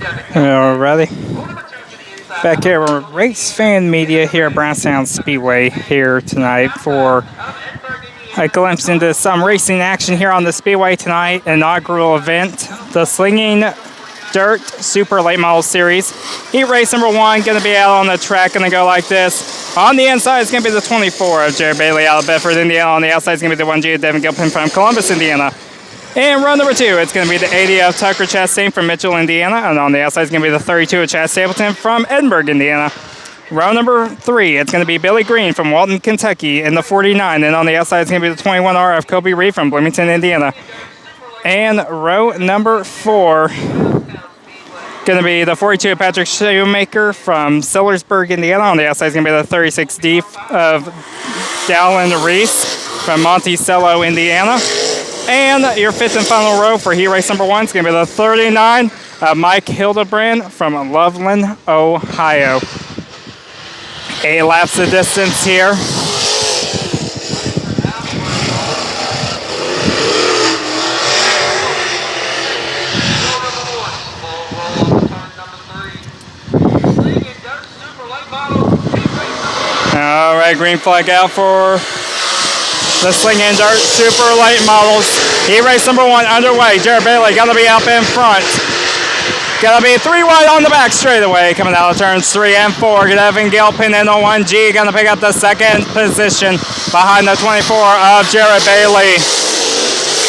Alrighty. Back here, we're Race Fan Media here at Brownstown Speedway here tonight for a glimpse into some racing action here on the Speedway tonight. Inaugural event, the Slinging Dirt Super Late Model Series. Heat race number 1, going to be out on the track, going to go like this. On the inside is going to be the 24 of Jared Bailey out of Bedford, Indiana. On the outside is going to be the 1G of Devin Gilpin from Columbus, Indiana. And run number 2, it's going to be the 80 of Tucker Chastain from Mitchell, Indiana. And on the outside is going to be the 32 of Chad Stapleton from Edinburgh, Indiana. Row number 3, it's going to be Billy Green from Walton, Kentucky in the 49. And on the outside is going to be the 21R of Kobe Reed from Bloomington, Indiana. And row number 4, going to be the 42 of Patrick Shoemaker from Sellersburg, Indiana. On the outside is going to be the 36D of Dallin Reese from Monticello, Indiana. And your 5th and final row for heat race number 1 is going to be the 39 of Mike Hildebrand from Loveland, Ohio. 8 laps of distance here. All right, green flag out for the Slinging Dirt Super Late Models. Heat race number 1 underway. Jared Bailey going to be up in front. Going to be 3 wide on the back straightaway. Coming out of turns 3 and 4. Devin Gilpin in the 1G. Going to pick up the 2nd position behind the 24 of Jared Bailey.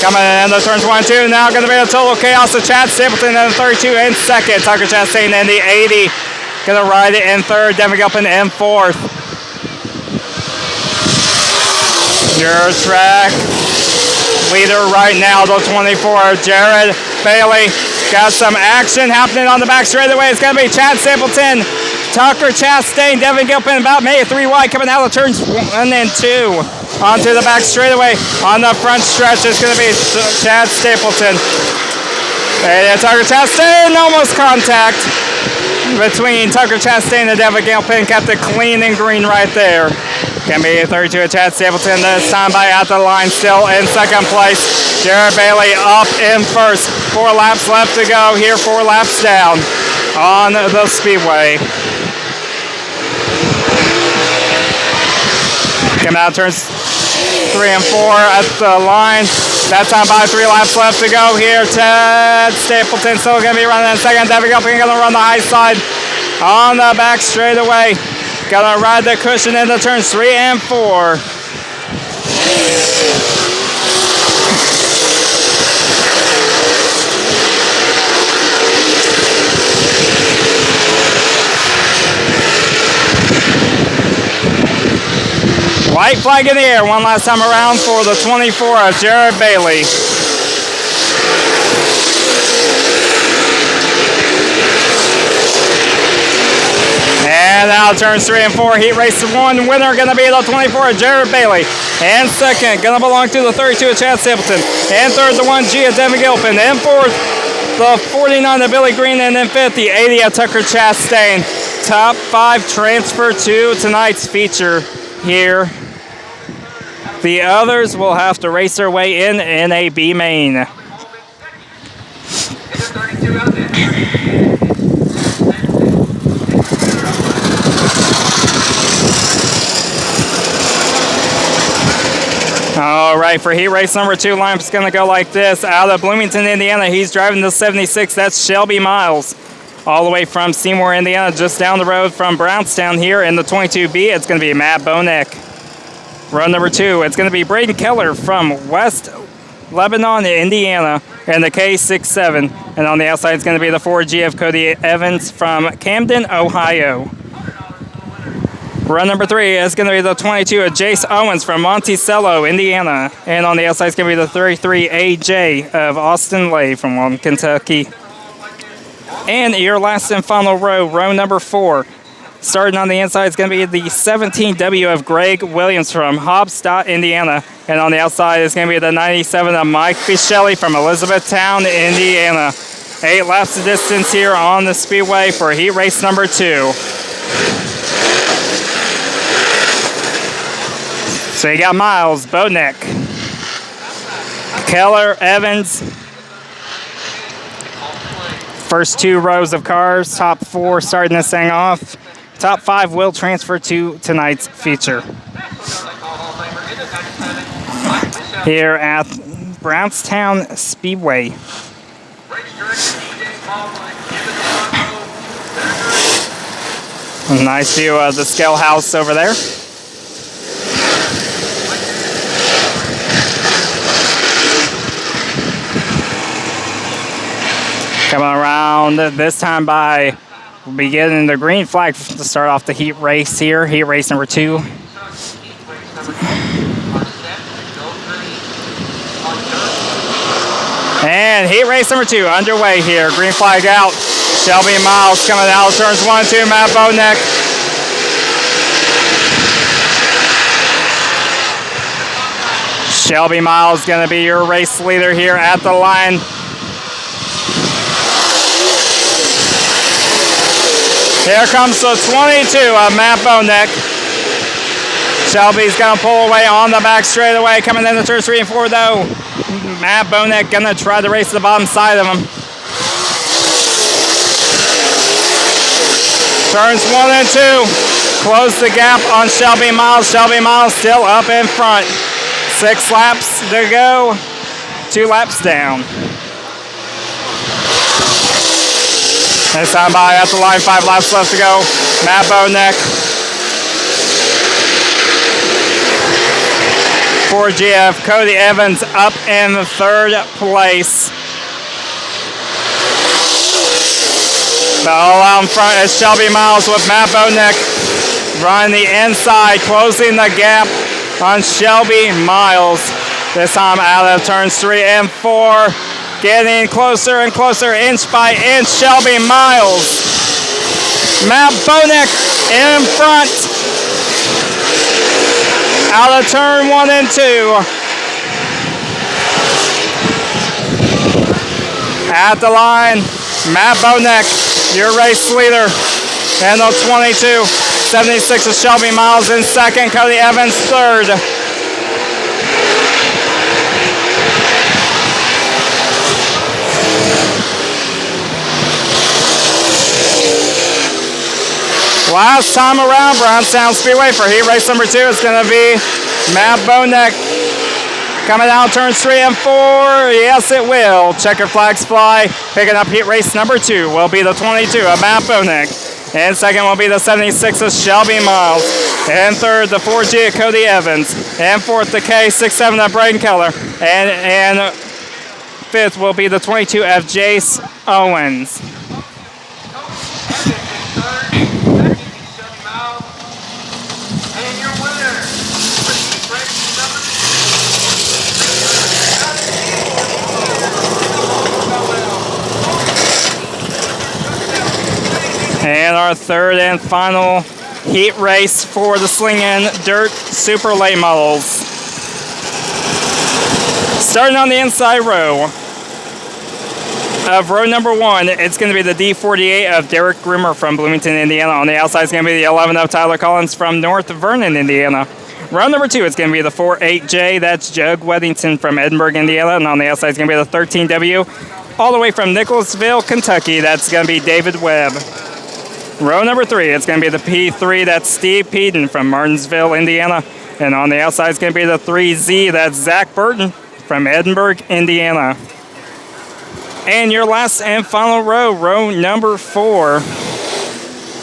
Coming in the turns 1 and 2. Now going to be a total chaos of Chad Stapleton in the 32 in 2nd. Tucker Chastain in the 80. Going to ride it in 3rd. Devin Gilpin in 4th. Your track leader right now, the 24, Jared Bailey. Got some action happening on the back straightaway. It's going to be Chad Stapleton, Tucker Chastain, Devin Gilpin, about maybe 3 wide coming out of turns 1 and 2. Onto the back straightaway. On the front stretch, it's going to be Chad Stapleton. And Tucker Chastain, almost contact between Tucker Chastain and Devin Gilpin. Kept it clean and green right there. Can be 32 of Chad Stapleton this time by at the line, still in 2nd place. Jared Bailey up in 1st. 4 laps left to go here, 4 laps down on the Speedway. Coming out turns 3 and 4 at the line. That time by 3 laps left to go here. Chad Stapleton still going to be running in 2nd. Devin Gilpin going to run the high side on the back straightaway. Gonna ride the cushion into turns 3 and 4. White flag in the air one last time around for the 24 of Jared Bailey. And now turns 3 and 4. Heat race 1 winner going to be the 24 of Jared Bailey. And 2nd going to belong to the 32 of Chad Stapleton. And 3rd, the 1G of Devin Gilpin. And 4th, the 49 of Billy Green. And then 5th, the 80 of Tucker Chastain. Top 5 transfer to tonight's feature here. The others will have to race their way in a B main. All right, for heat race number 2, lineup's going to go like this. Out of Bloomington, Indiana, he's driving the 76. That's Shelby Miles. All the way from Seymour, Indiana, just down the road from Brownstown here in the 22B, it's going to be Matt Bonek. Run number 2, it's going to be Braden Keller from West Lebanon, Indiana, and the K67. And on the outside, it's going to be the 4G of Cody Evans from Camden, Ohio. Run number 3 is going to be the 22 of Jace Owens from Monticello, Indiana. And on the outside is going to be the 33 AJ of Austin Lay from Walton, Kentucky. And your last and final row, row number 4. Starting on the inside is going to be the 17W of Greg Williams from Hobstadt, Indiana. And on the outside is going to be the 97 of Mike Bichelli from Elizabethtown, Indiana. 8 laps of distance here on the Speedway for heat race number 2. So you got Miles, Bonek, Keller, Evans, First 2 rows of cars, top 4 starting this thing off. Top 5 will transfer to tonight's feature. Here at Brownstown Speedway. A nice view of the scale house over there. Coming around this time by beginning the green flag to start off the heat race here. Heat race number 2. And heat race number 2 underway here. Green flag out. Shelby Miles coming out of turns 1 and 2. Matt Bonek. Shelby Miles going to be your race leader here at the line. Here comes the 22 of Matt Bonek. Shelby's going to pull away on the back straightaway. Coming into turns 3 and 4 though. Matt Bonek going to try to race to the bottom side of him. Turns 1 and 2. Close the gap on Shelby Miles. Shelby Miles still up in front. 6 laps to go. 2 laps down. This time by at the line, 5 laps left to go. Matt Bonek. For GF, Cody Evans up in the 3rd place. But all out in front is Shelby Miles with Matt Bonek running the inside, closing the gap on Shelby Miles. This time out of turns 3 and 4. Getting closer and closer, inch by inch, Shelby Miles. Matt Bonek in front. Out of turn 1 and 2. At the line, Matt Bonek, your race leader. And the 22, 76 is Shelby Miles in 2nd, Cody Evans 3rd. Last time around, Brownstown Speedway for heat race number 2 is going to be Matt Bonek. Coming down turns 3 and 4. Yes, it will. Checker flags fly. Picking up heat race number 2 will be the 22 of Matt Bonek. And 2nd will be the 76 of Shelby Miles. And 3rd, the 4G of Cody Evans. And 4th, the K67 of Braden Keller. And 5th will be the 22 of Jace Owens. And our 3rd and final heat race for the Slingin' Dirt Super Late Models. Starting on the inside row of row number 1, it's going to be the D48 of Derek Grimmer from Bloomington, Indiana. On the outside is going to be the 11 of Tyler Collins from North Vernon, Indiana. Row number 2 is going to be the 48J, that's Jug Weddington from Edinburgh, Indiana. And on the outside is going to be the 13W, all the way from Nicholasville, Kentucky, that's going to be David Webb. Row number 3, it's going to be the P3, that's Steve Peden from Martinsville, Indiana. And on the outside is going to be the 3Z, that's Zach Burton from Edinburgh, Indiana. And your last and final row, row number 4,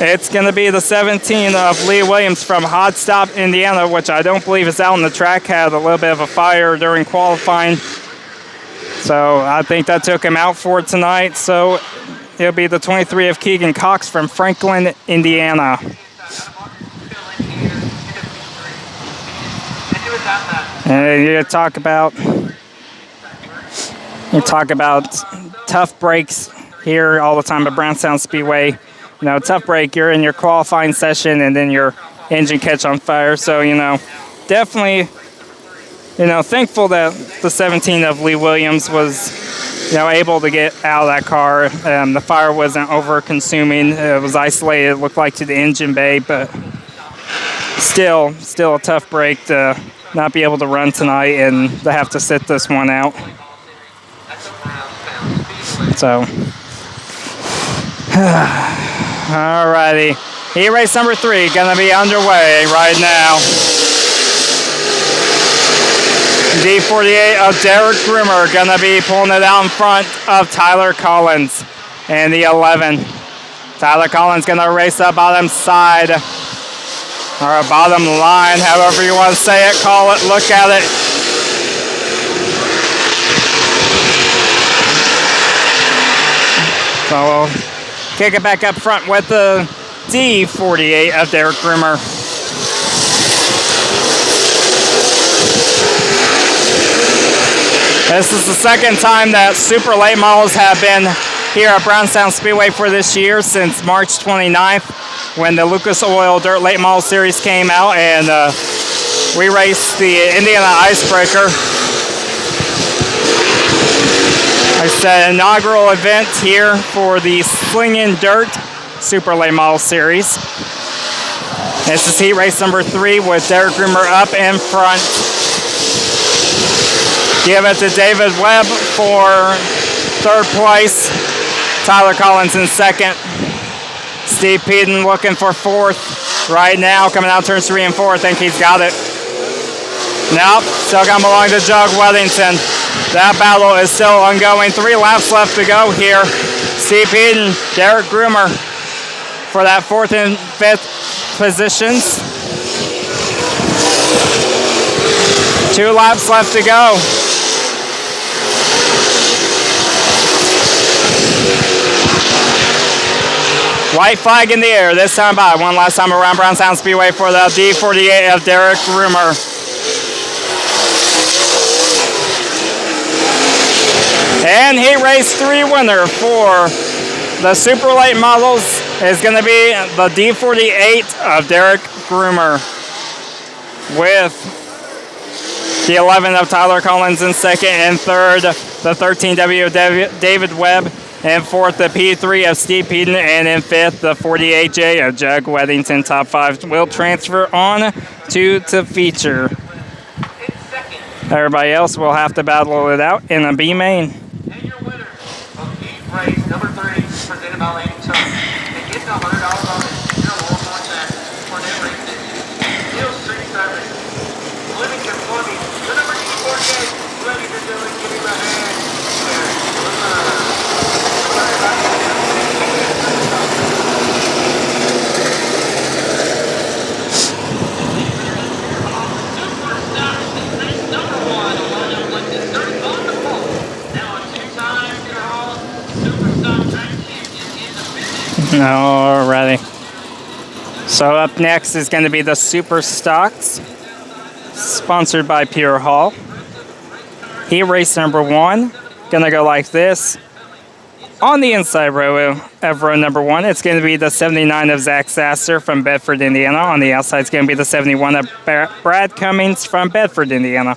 it's going to be the 17 of Lee Williams from Hodstop, Indiana, which I don't believe is out on the track, had a little bit of a fire during qualifying. So I think that took him out for tonight. So it'll be the 23 of Keegan Cox from Franklin, Indiana. And you talk about tough breaks here all the time at Brownstown Speedway. You know, tough break, you're in your qualifying session and then your engine catch on fire. So, you know, definitely, you know, thankful that the 17 of Lee Williams was, you know, able to get out of that car. The fire wasn't over-consuming. It was isolated, it looked like, to the engine bay, but still a tough break to not be able to run tonight and to have to sit this one out. So, Alrighty. Heat race number 3 gonna be underway right now. D48 of Derek Groomer gonna be pulling it out in front of Tyler Collins and the 11. Tyler Collins gonna race up bottom side or bottom line, however you want to say it, call it, look at it. So we'll kick it back up front with the D48 of Derek Groomer. This is the second time that super late models have been here at Brownstown Speedway for this year since March 29th when the Lucas Oil Dirt Late Model Series came out, and we raced the Indiana Icebreaker. Like I said, inaugural event here for the Slingin' Dirt Super Late Model Series. This is heat race number 3 with Derek Groomer up in front. Give it to David Webb for 3rd place. Tyler Collins in 2nd. Steve Peden looking for 4th right now. Coming out turns 3 and 4. I think he's got it. Nope, still gonna belong to Jug Weddington. That battle is still ongoing. 3 laps left to go here. Steve Peden, Derek Groomer for that 4th and 5th positions. 2 laps left to go. White flag in the air this time by. One last time around Brownstown Speedway for the D48 of Derek Groomer. And heat race 3 winner for the super late models is going to be the D48 of Derek Groomer with the 11 of Tyler Collins in 2nd and 3rd, the 13W of David Webb, and 4th, the P3 of Steve Peden, and in 5th, the 48J of Jug Weddington. Top 5 will transfer on to feature. Everybody else will have to battle it out in a B main. And your winner of heat race number 3, presented by Lady Tuck, and get the $100 bonus in your local contact for net racing. Hill Street Service, Bloomington Plumbing, the number D48, ready to do it, give him a hand. Alrighty. So up next is going to be the Super Stocks, sponsored by Pure Hall. Heat race number 1, going to go like this. On the inside row of row number 1, it's going to be the 79 of Zach Sasser from Bedford, Indiana. On the outside, it's going to be the 71 of Brad Cummings from Bedford, Indiana.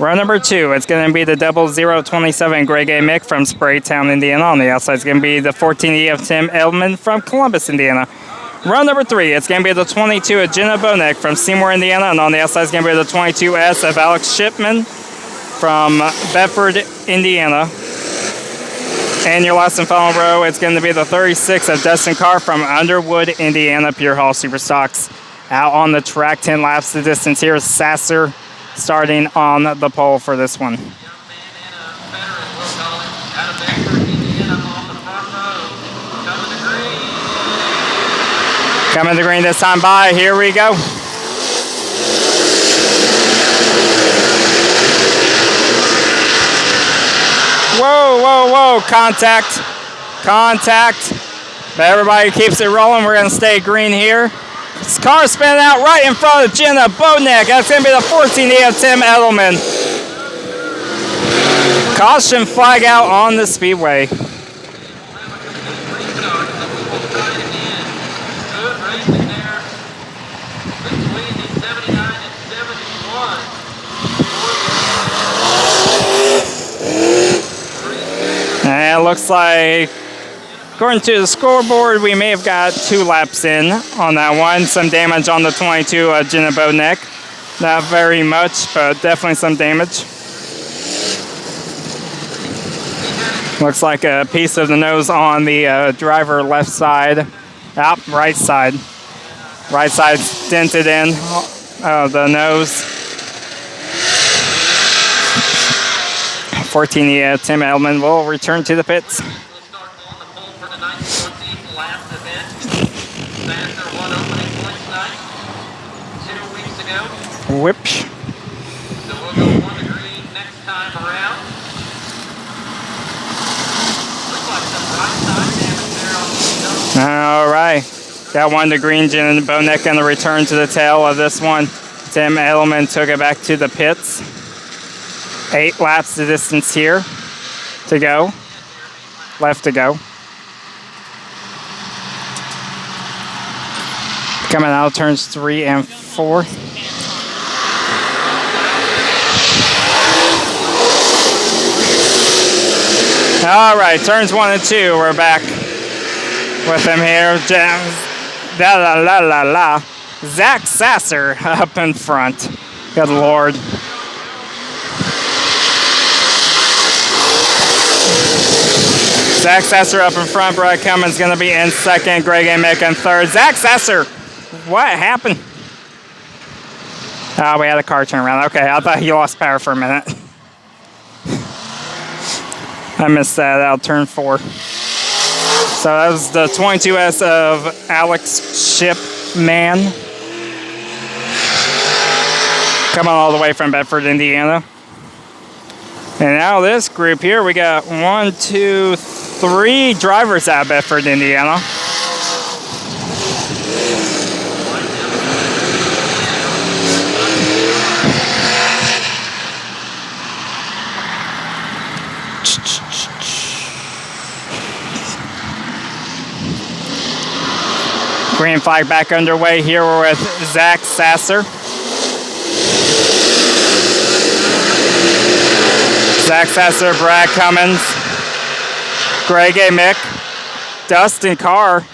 Row number 2, it's going to be the 0027 Greg A. Mick from Spraytown, Indiana. On the outside, it's going to be the 14E of Tim Edelman from Columbus, Indiana. Row number 3, it's going to be the 22 of Jenna Bonek from Seymour, Indiana. And on the outside, it's going to be the 22S of Alex Shipman from Bedford, Indiana. And your last and final row, it's going to be the 36 of Dustin Carr from Underwood, Indiana. Pure Hall Super Stocks out on the track. 10 laps the distance here. Sasser starting on the pole for this one. Coming to the green this time by. Here we go. Whoa, whoa, whoa. Contact. Contact. But everybody keeps it rolling. We're going to stay green here. This car spinning out right in front of Jenna Bonek. That's going to be the 14E of Tim Edelman. Caution flag out on the speedway. And it looks like, according to the scoreboard, we may have got 2 laps in on that one. Some damage on the 22 of Jenna Bonek. Not very much, but definitely some damage. Looks like a piece of the nose on the driver left side. Right side. Right side's dented in. The nose. 14, Tim Edelman will return to the pits. We'll start on the pole for the 1914 last event. Faster one opening place night 2 weeks ago. Whip. So we'll go on the green next time around. Looks like some right side damage there on the nose. All right. Got one to green. Jenna Bonek on the return to the tail of this one. Tim Edelman took it back to the pits. 8 laps the distance here to go. Left to go. Coming out of turns 3 and 4. All right, turns 1 and 2. We're back with him here. Zach Sasser up in front. Good Lord. Zach Sasser up in front. Brad Cummins going to be in second. Greg Amick in third. Zach Sasser, what happened? Oh, we had a car turn around. Okay, I thought he lost power for a minute. I missed that out turn 4. So that was the 22S of Alex Shipman. Coming all the way from Bedford, Indiana. And now this group here, we got 1, 2, 3 drivers out of Bedford, Indiana. Green flag back underway here. We're with Zach Sasser. Zach Sasser, Brad Cummins, Greg Amick, Dustin Carr.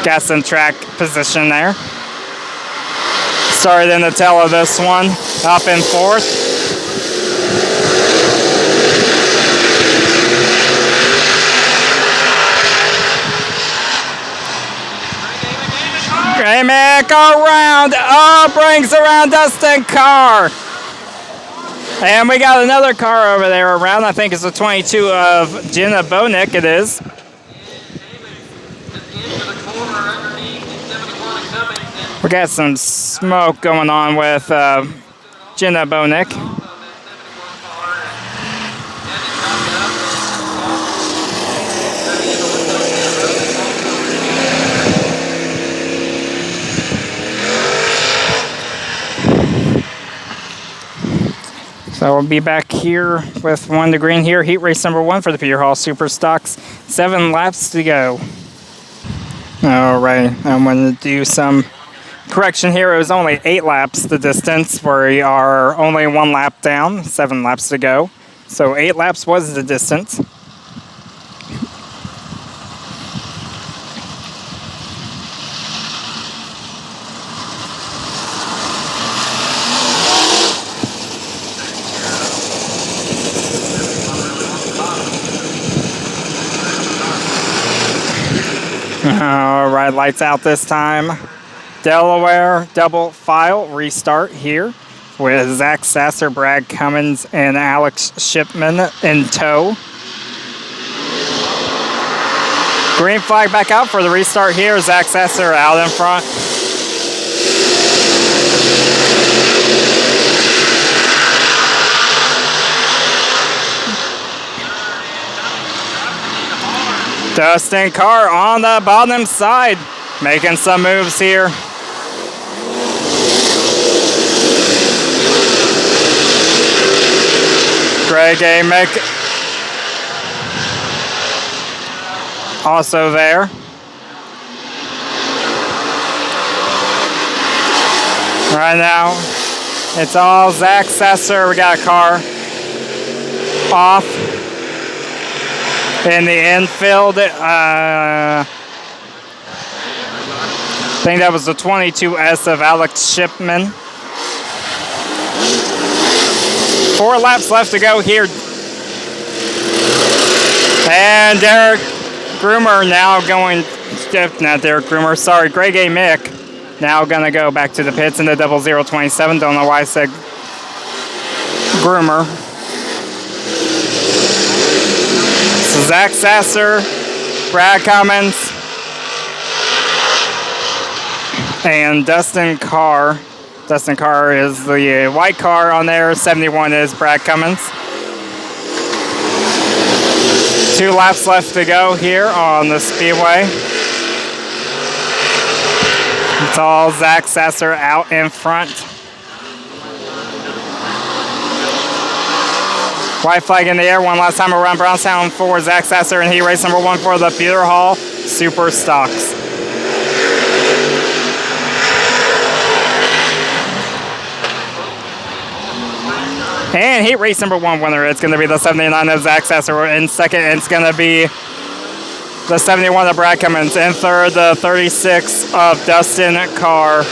Got some track position there. Started in the tail of this one, up in fourth. Amick around, brings around Dustin Carr. And we got another car over there around. I think it's the 22 of Jenna Bonek. It is. We got some smoke going on with Jenna Bonek. So we'll be back here with 1 to green here. Heat race number 1 for the Peter Hall Super Stocks. 7 laps to go. All right, I'm going to do some correction here. It was only 8 laps the distance. We are only 1 lap down, 7 laps to go. So 8 laps was the distance. All right, lights out this time. Delaware double file restart here with Zach Sasser, Brad Cummins, and Alex Shipman in tow. Green flag back out for the restart here. Zach Sasser out in front. Dustin Carr on the bottom side, making some moves here. Greg Amick also there. Right now, it's all Zach Sasser. We got a car off in the infield. I think that was the 22S of Alex Shipman. 4 laps left to go here. And Derek Groomer now going, not Derek Groomer, sorry, Greg A. Mick now going to go back to the pits in the 0027. Don't know why I said Groomer. So Zach Sasser, Brad Cummins, and Dustin Carr. Dustin Carr is the white car on there. 71 is Brad Cummins. 2 laps left to go here on the speedway. It's all Zach Sasser out in front. White flag in the air one last time around Brownstown for Zach Sasser and heat race number 1 for the Peter Hall Super Stocks. And heat race number 1 winner, it's going to be the 79 of Zach Sasser. In second, it's going to be the 71 of Brad Cummins. In third, the 36 of Dustin Carr.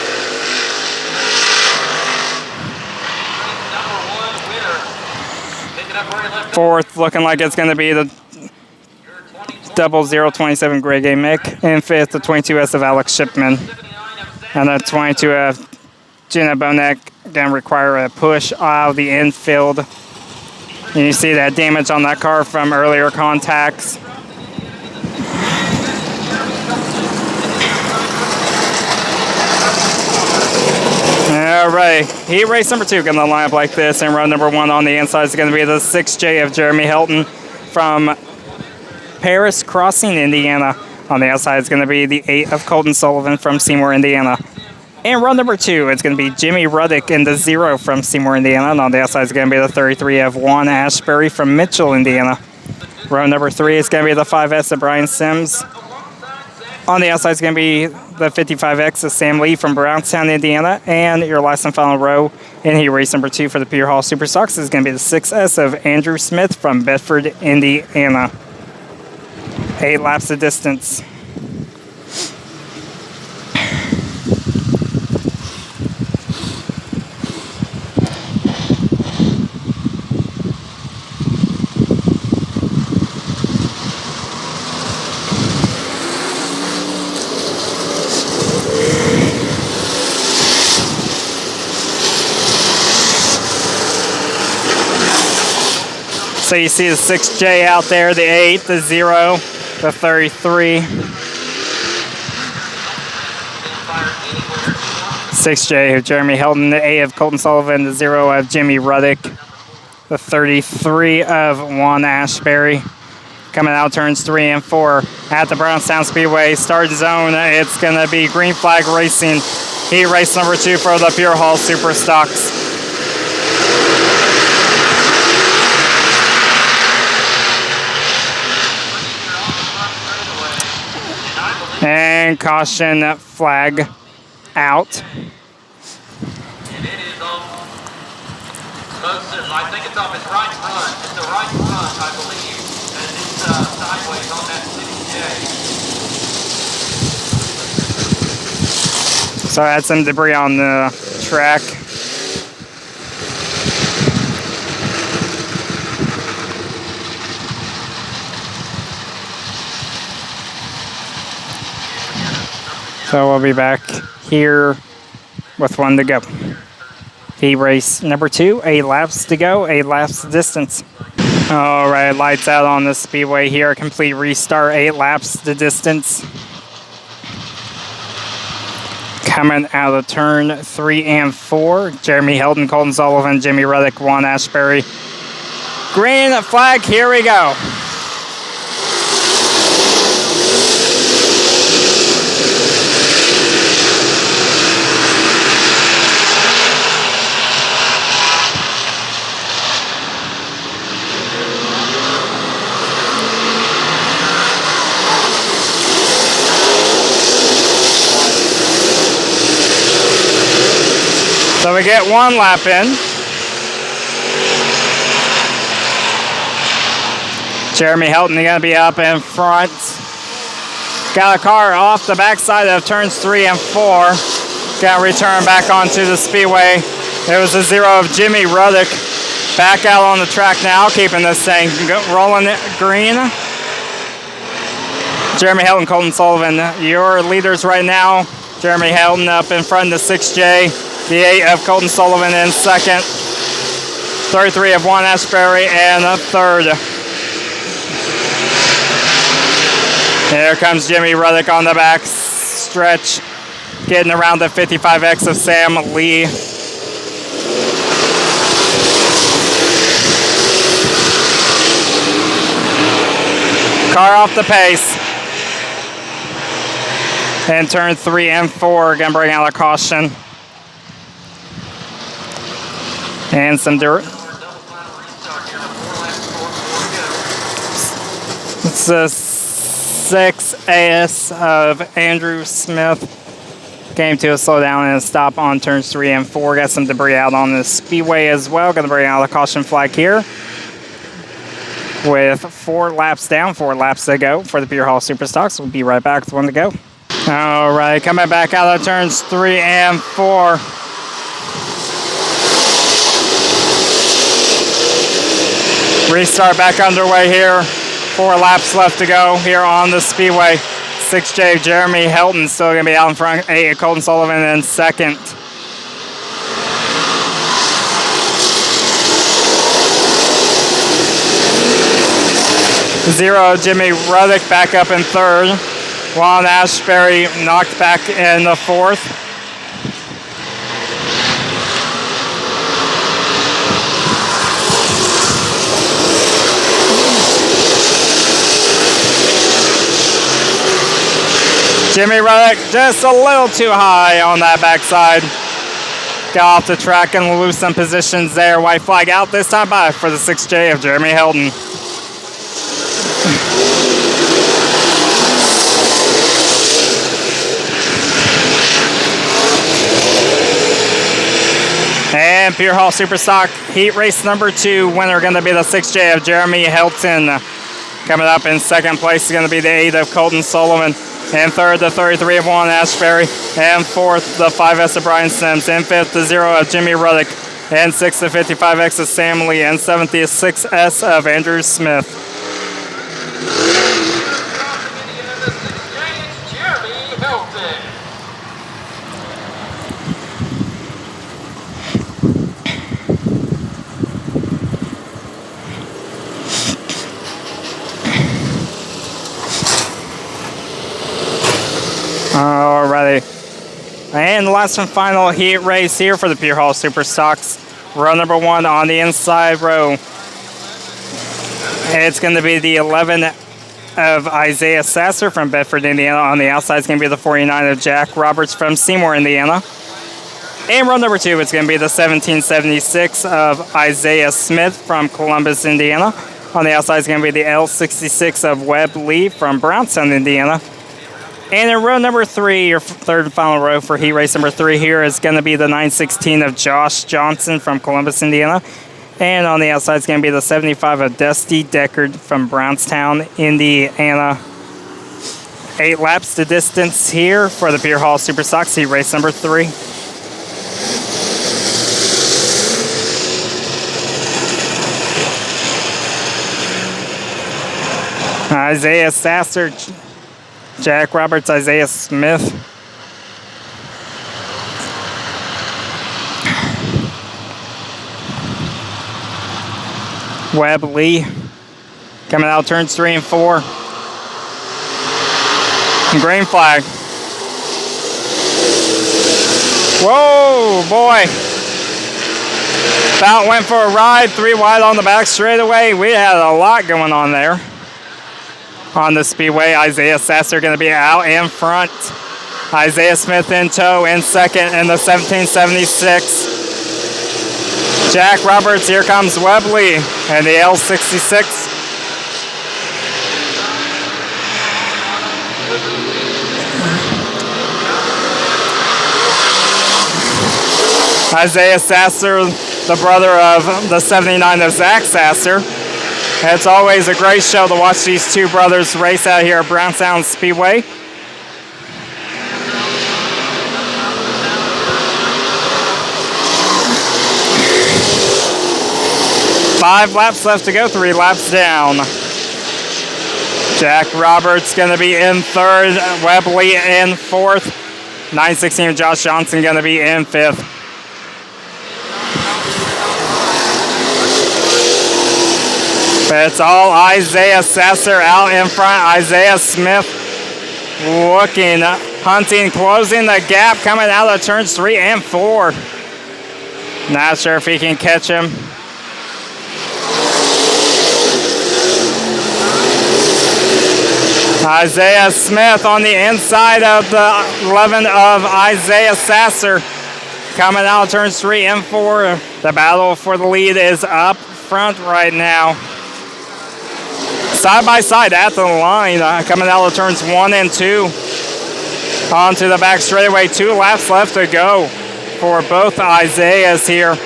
Fourth, looking like it's going to be the 0027 Greg A. Mick. And fifth, the 22S of Alex Shipman. And the 22F Jenna Bonek going to require a push out of the infield. And you see that damage on that car from earlier contacts. All right, heat race number 2 going to line up like this, and row number 1 on the inside is going to be the 6J of Jeremy Hilton from Paris Crossing, Indiana. On the outside is going to be the 8 of Colton Sullivan from Seymour, Indiana. And row number 2, it's going to be Jimmy Ruddick in the 0 from Seymour, Indiana. And on the outside is going to be the 33 of Juan Ashbury from Mitchell, Indiana. Row number 3 is going to be the 5S of Brian Sims. On the outside is going to be the 55X of Sam Lee from Brownstown, Indiana. And your last and final row in heat race number 2 for the Peter Hall Super Stocks is going to be the 6S of Andrew Smith from Bedford, Indiana. 8 laps of distance. So you see the 6J out there, the 8, the 0, the 33. 6J of Jeremy Hilton, the 8 of Colton Sullivan, the 0 of Jimmy Ruddick, the 33 of Juan Ashbury. Coming out turns 3 and 4 at the Brownstown Speedway. Start zone, it's going to be green flag racing. Heat race number 2 for the Pure Hall Super Stocks. And caution flag out. And it is on I think it's off his right front. It's the right front, I believe. And it's sideways on that 6J. So I had some debris on the track. So we'll be back here with 1 to go. Heat race number 2, 8 laps to go, 8 laps distance. All right, lights out on the speedway here. Complete restart, 8 laps the distance. Coming out of turn 3 and 4, Jeremy Hilton, Colton Sullivan, Jimmy Ruddick, Juan Ashbury. Green flag, here we go. So we get 1 lap in. Jeremy Hilton going to be up in front. Got a car off the backside of turns 3 and 4. Got to return back onto the speedway. There was a 0 of Jimmy Ruddick back out on the track now, keeping this thing rolling green. Jeremy Helton, Colton Sullivan, your leaders right now. Jeremy Helton up in front of the 6J. The 8 of Colton Sullivan in second. 33 of Juan Ashbury and a third. Here comes Jimmy Ruddick on the back stretch, getting around the 55X of Sam Lee. Car off the pace. And turn 3 and 4, gonna bring out a caution. And some dirt. It's a 6 AS of Andrew Smith. Came to a slowdown and a stop on turns 3 and 4. Got some debris out on the speedway as well. Gonna bring out a caution flag here. With 4 laps down, 4 laps to go for the Pier Hall Superstocks. We'll be right back with 1 to go. All right, coming back out of turns 3 and 4. Restart back underway here. 4 laps left to go here on the speedway. 6J Jeremy Helton still going to be out in front. 8 Colton Sullivan in second. Zero Jimmy Ruddick back up in third. Juan Ashbury knocked back in the fourth. Jimmy Ruddick just a little too high on that backside. Got off the track and lose some positions there. White flag out this time by for the 6J of Jeremy Helton. And Pier Hall Superstock Heat Race number 2 winner going to be the 6J of Jeremy Helton. Coming up in second place is going to be the 8 of Colton Sullivan. In third, the 33 of Juan Ashbury. And fourth, the 5S of Brian Sims. In fifth, the 0 of Jimmy Ruddick. And sixth, the 55X of Sam Lee. And seventh, the 6S of Andrew Smith. Jeremy Helton. Alrighty. And the last and final heat race here for the Pier Hall Superstocks. Row number 1 on the inside row. It's going to be the 11 of Isaiah Sasser from Bedford, Indiana. On the outside, it's going to be the 49 of Jack Roberts from Seymour, Indiana. And row number 2, it's going to be the 1776 of Isaiah Smith from Columbus, Indiana. On the outside, it's going to be the L66 of Webb Lee from Brownstown, Indiana. And in row number 3, your third and final row for heat race number 3 here is going to be the 916 of Josh Johnson from Columbus, Indiana. And on the outside is going to be the 75 of Dusty Deckard from Brownstown, Indiana. 8 laps to distance here for the Pier Hall Superstocks heat race number 3. Isaiah Sasser, Jack Roberts, Isaiah Smith. Webb Lee coming out turns 3 and 4. And green flag. Whoa, boy. About went for a ride, 3 wide on the back straightaway. We had a lot going on there. On the speedway, Isaiah Sasser going to be out in front. Isaiah Smith in tow in second in the 1776. Jack Roberts, here comes Webb Lee and the L66. Isaiah Sasser, the brother of the 79 of Zach Sasser. It's always a great show to watch these two brothers race out here at Brownstown Speedway. Five laps left to go, 3 laps down. Jack Roberts going to be in third. Webley in fourth. 916 Josh Johnson going to be in fifth. But it's all Isaiah Sasser out in front. Isaiah Smith looking, hunting, closing the gap, coming out of turns 3 and 4. Not sure if he can catch him. Isaiah Smith on the inside of the 11 of Isaiah Sasser. Coming out of turns 3 and 4. The battle for the lead is up front right now. Side by side at the line. Coming out of turns 1 and 2. Onto the back straightaway. 2 laps left to go for both Isaiahs here.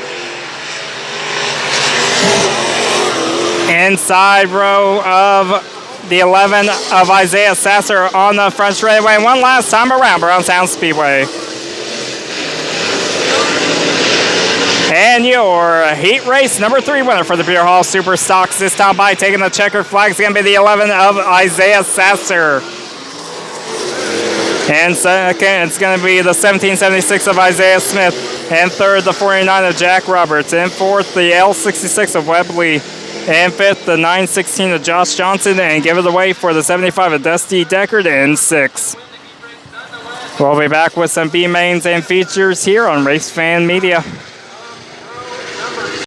Inside row of the 11 of Isaiah Sasser on the front straightaway. One last time around Brownstown Speedway. And your heat race number 3 winner for the Beer Hall Super Stocks this time by taking the checkered flag is going to be the 11 of Isaiah Sasser. And second, it's going to be the 1776 of Isaiah Smith. And third, the 49 of Jack Roberts. And fourth, the L66 of Webley. And fifth, the 916 of Josh Johnson. And give it away for the 75 of Dusty Deckard in 6. We'll be back with some B mains and features here on Race Fan Media.